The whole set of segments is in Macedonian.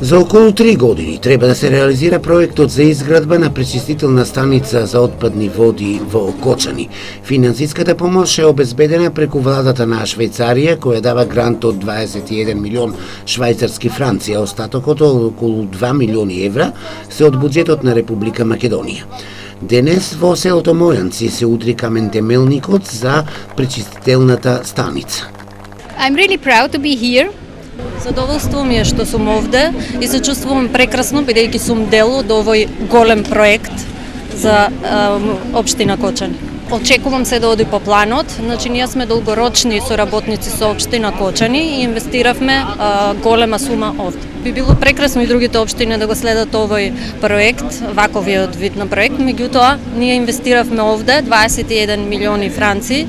За околу 3 години треба да се реализира проектот за изградба на пречистителна станица за отпадни води во Кочани. Финансиската помош е обезбедена преку владата на Швајцарија, која дава грант од 21 милион швајцарски франци, а остатокот од околу 2 милиони евра се од буџетот на Република Македонија. Денес во селото Мојанци се удри камен темелникот за пречистителната станица. I'm really proud to be here. Задоволство ми е што сум овде и се чувствувам прекрасно бидејќи сум дел од овој голем проект за општина Кочани. Очекувам се да оди по планот, значи ние сме долгорочни соработници со општина Кочани и инвестиравме голема сума овде. Би било прекрасно и другите општини да го следат овој проект, ваковиот вид на проект, меѓутоа ние инвестиравме овде 21 милиони франци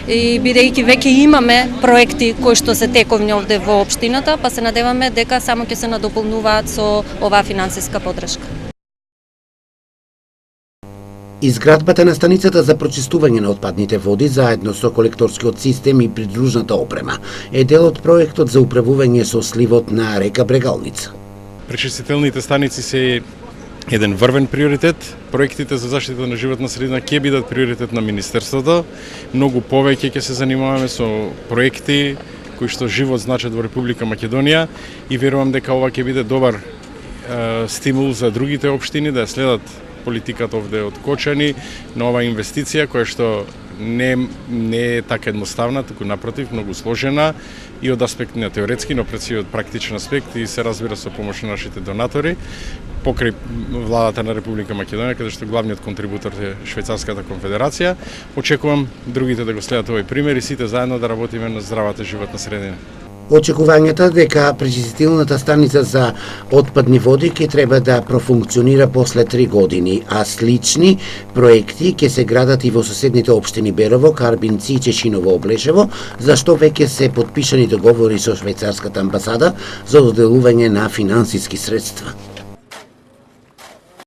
и бидејќи веќе имаме проекти кои што се тековни овде во општината, па се надеваме дека само ќе се надополнуваат со оваа финансиска поддршка. Изградбата на станицата за прочистување на отпадните води заедно со колекторскиот систем и придружната опрема е дел од проектот за управување со сливот на река Брегалница. Пречистителните станици се еден врвен приоритет. Проектите за заштита на животна средина ќе бидат приоритет на Министерството. Многу повеќе ќе се занимаваме со проекти кои што живот значат во Република Македонија и верувам дека ова ќе биде добар стимул за другите општини да следат политиката овде од Кочани на оваа инвестиција која што не е така едноставна, туку напротив, многу сложена и од аспект на теоретски, но пред се од практичен аспект и се разбира со помош на нашите донатори, покрај владата на Република Македонија, каде што главниот контрибутор е Швајцарската конфедерација. Очекувам другите да го следат овој пример и сите заедно да работиме на здравата животна средина. Очекувањата дека пречистителната станица за отпадни води ќе треба да профункционира после 3 години, а слични проекти ќе се градат и во соседните општини Берово, Карбинци и Чешиново Облешево, за што веќе се подпишани договори со швајцарската амбасада за доделување на финансиски средства.